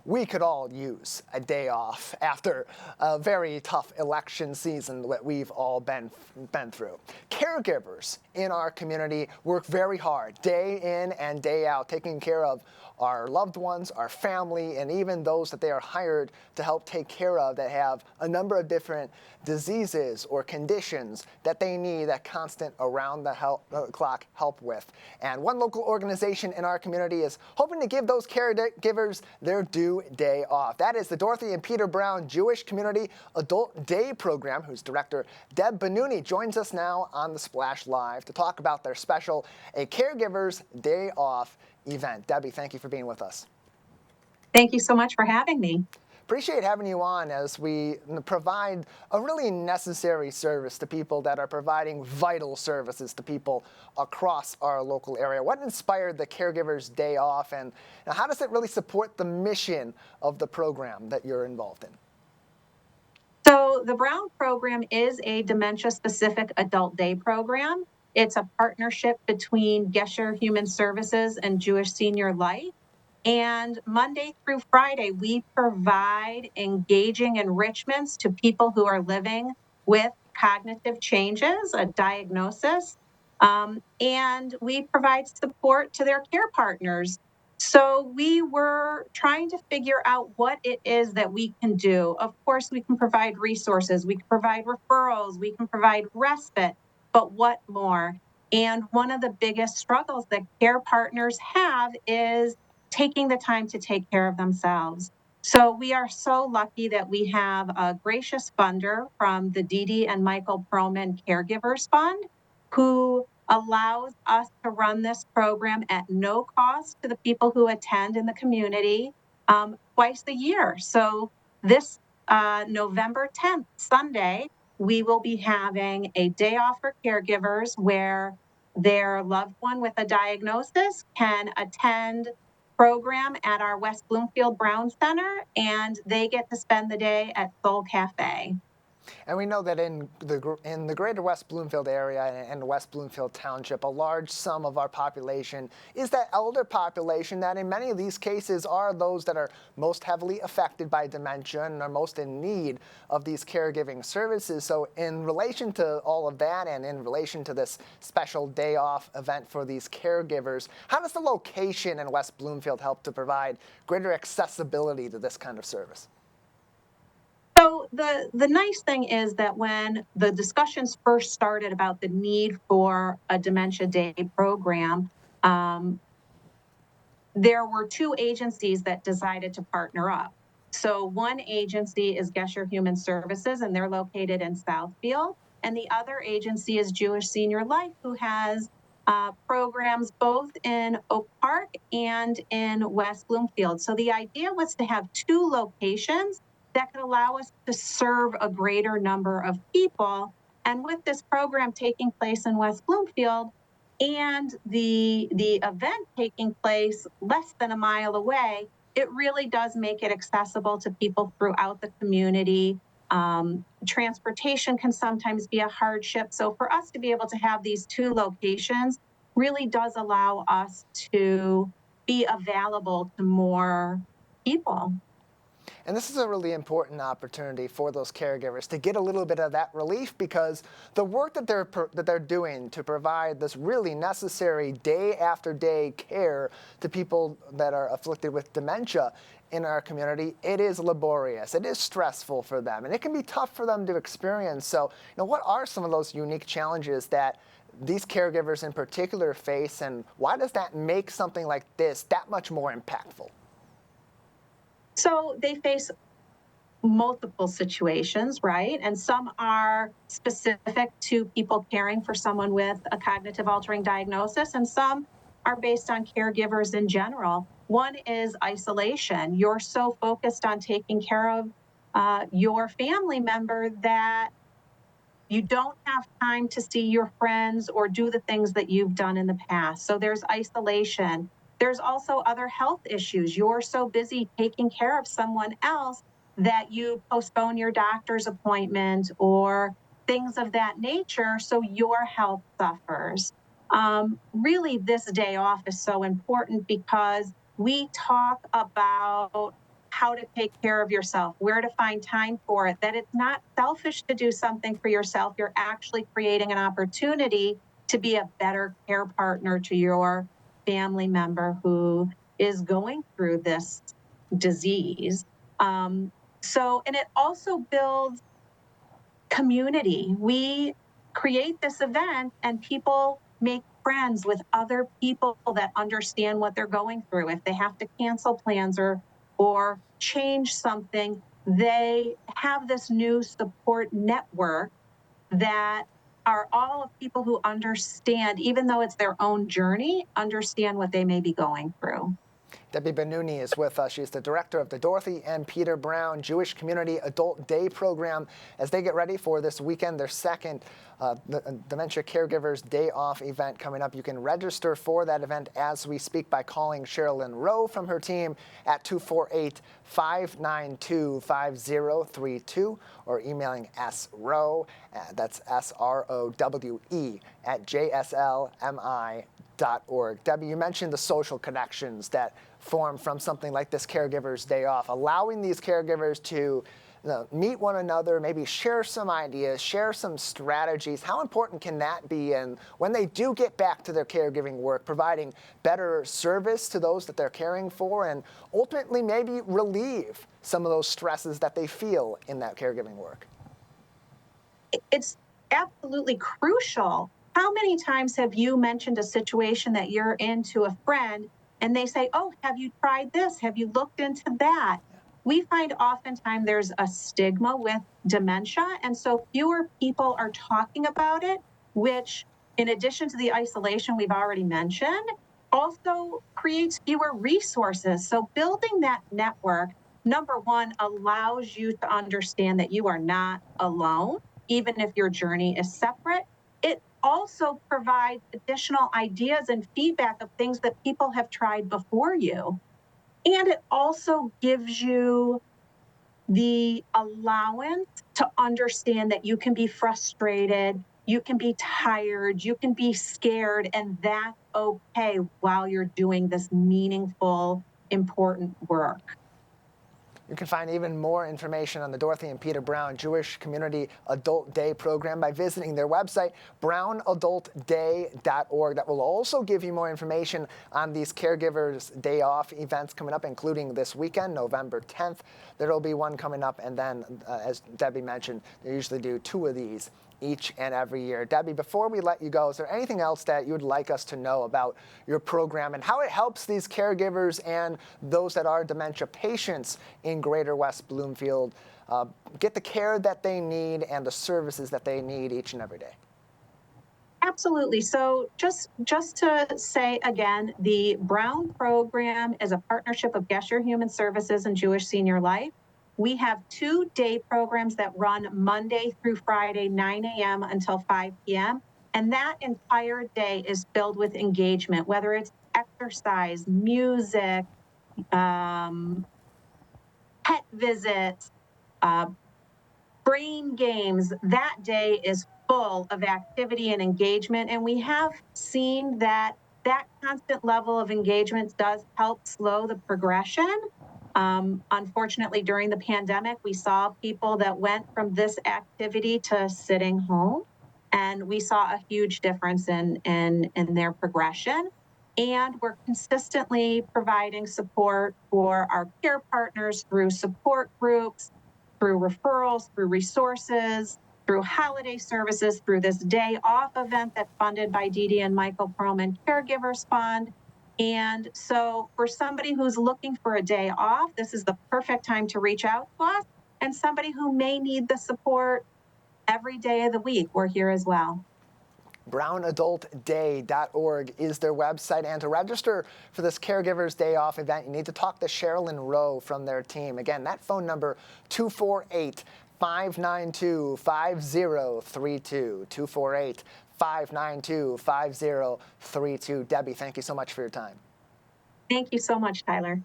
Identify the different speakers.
Speaker 1: we could all use a day off after a very tough election season that we've all been through. Caregivers in our community work very hard, day in and day out, taking care of our loved ones, our family, and even those that they are hired to help take care of that have a number of different diseases or conditions that they need that constant around-the-clock help with. And one local organization in our community is hoping to give those caregivers their due day off. That is the Dorothy and Peter Brown Jewish Community Adult Day Program, whose director, Debi Banooni, joins us now on the Splash Live to talk about their special A Caregiver's Day Off event. Debbie, thank you for being with us.
Speaker 2: Thank you so much for having me.
Speaker 1: Appreciate having you on as we provide a really necessary service to people that are providing vital services to people across our local area. What inspired the Caregivers Day Off, and how does it really support the mission of the program that you're involved in?
Speaker 2: So the Brown program is a dementia-specific adult day program. It's a partnership between Gesher Human Services and Jewish Senior Life. And Monday through Friday, we provide engaging enrichments to people who are living with cognitive changes, a diagnosis, and we provide support to their care partners. So we were trying to figure out what it is that we can do. Of course, we can provide resources, we can provide referrals, we can provide respite, but what more? And one of the biggest struggles that care partners have is taking the time to take care of themselves. So we are so lucky that we have a gracious funder from the Dee Dee and Michael Perlman Caregivers Fund, who allows us to run this program at no cost to the people who attend in the community twice a year. So this November 10th, Sunday, we will be having a day off for caregivers where their loved one with a diagnosis can attend program at our West Bloomfield Brown Center, and they get to spend the day at Soul Cafe.
Speaker 1: And we know that in the greater West Bloomfield area and West Bloomfield Township, a large sum of our population is that elder population that in many of these cases are those that are most heavily affected by dementia and are most in need of these caregiving services. So in relation to all of that and in relation to this special day off event for these caregivers, how does the location in West Bloomfield help to provide greater accessibility to this kind of service?
Speaker 2: So the nice thing is that when the discussions first started about the need for a dementia day program, there were two agencies that decided to partner up. So one agency is Gesher Human Services, and they're located in Southfield. And the other agency is Jewish Senior Life, who has programs both in Oak Park and in West Bloomfield. So the idea was to have two locations that could allow us to serve a greater number of people. And with this program taking place in West Bloomfield and the event taking place less than a mile away, it really does make it accessible to people throughout the community. Transportation can sometimes be a hardship. So for us to be able to have these two locations really does allow us to be available to more people.
Speaker 1: And this is a really important opportunity for those caregivers to get a little bit of that relief, because the work that they're doing to provide this really necessary day after day care to people that are afflicted with dementia in our community, it is laborious, it is stressful for them, and it can be tough for them to experience. So, what are some of those unique challenges that these caregivers in particular face, and why does that make something like this that much more impactful?
Speaker 2: So they face multiple situations, right? And some are specific to people caring for someone with a cognitive altering diagnosis, and some are based on caregivers in general. One is isolation. You're so focused on taking care of your family member that you don't have time to see your friends or do the things that you've done in the past. So there's isolation. There's also other health issues. You're so busy taking care of someone else that you postpone your doctor's appointment or things of that nature, so your health suffers. Really, this day off is so important because we talk about how to take care of yourself, where to find time for it, that it's not selfish to do something for yourself. You're actually creating an opportunity to be a better care partner to your family member who is going through this disease. And it also builds community. We create this event and people make friends with other people that understand what they're going through. If they have to cancel plans or change something, they have this new support network that are all of people who understand, even though it's their own journey, understand what they may be going through.
Speaker 1: Debi Banooni is with us. She's the director of the Dorothy and Peter Brown Jewish Community Adult Day Program as they get ready for this weekend, their second Dementia Caregivers Day Off event coming up. You can register for that event as we speak by calling Sherilyn Rowe from her team at 248-592-5032 or emailing srowe, that's SROWE, at jslmi.org. Debi, you mentioned the social connections that form from something like this Caregivers Day Off, allowing these caregivers to meet one another, maybe share some ideas, share some strategies. How important can that be? And when they do get back to their caregiving work, providing better service to those that they're caring for and ultimately maybe relieve some of those stresses that they feel in that caregiving work?
Speaker 2: It's absolutely crucial. How many times have you mentioned a situation that you're in to a friend and they say, oh, have you tried this? Have you looked into that? We find oftentimes there's a stigma with dementia, and so fewer people are talking about it, which, in addition to the isolation we've already mentioned, also creates fewer resources. So building that network, number one, allows you to understand that you are not alone, even if your journey is separate. It also provides additional ideas and feedback of things that people have tried before you. And it also gives you the allowance to understand that you can be frustrated, you can be tired, you can be scared, and that's okay while you're doing this meaningful, important work.
Speaker 1: You can find even more information on the Dorothy and Peter Brown Jewish Community Adult Day Program by visiting their website, brownadultday.org. That will also give you more information on these Caregivers Day Off events coming up, including this weekend, November 10th. There will be one coming up, and then, as Debi mentioned, they usually do 2 of these each and every year. Debi, before we let you go, is there anything else that you would like us to know about your program and how it helps these caregivers and those that are dementia patients in Greater West Bloomfield get the care that they need and the services that they need each and every day?
Speaker 2: Absolutely. So just to say again, the Brown program is a partnership of Gesher Human Services and Jewish Senior Life. We have 2 day programs that run Monday through Friday, 9 a.m. until 5 p.m. And that entire day is filled with engagement, whether it's exercise, music, pet visits, brain games. That day is full of activity and engagement. And we have seen that constant level of engagement does help slow the progression. Unfortunately, during the pandemic, we saw people that went from this activity to sitting home, and we saw a huge difference in their progression. And we're consistently providing support for our care partners through support groups, through referrals, through resources, through holiday services, through this day off event that's funded by Dee Dee and Michael Perlman Caregivers Fund. And so for somebody who's looking for a day off, this is the perfect time to reach out to us. And somebody who may need the support every day of the week, we're here as well.
Speaker 1: brownadultday.org is their website. And to register for this Caregivers Day Off event, you need to talk to Sherilyn Rowe from their team. Again, that phone number, 248-592-5032, 248-592-5032. Debi, thank you so much for your time.
Speaker 2: Thank you so much, Tyler.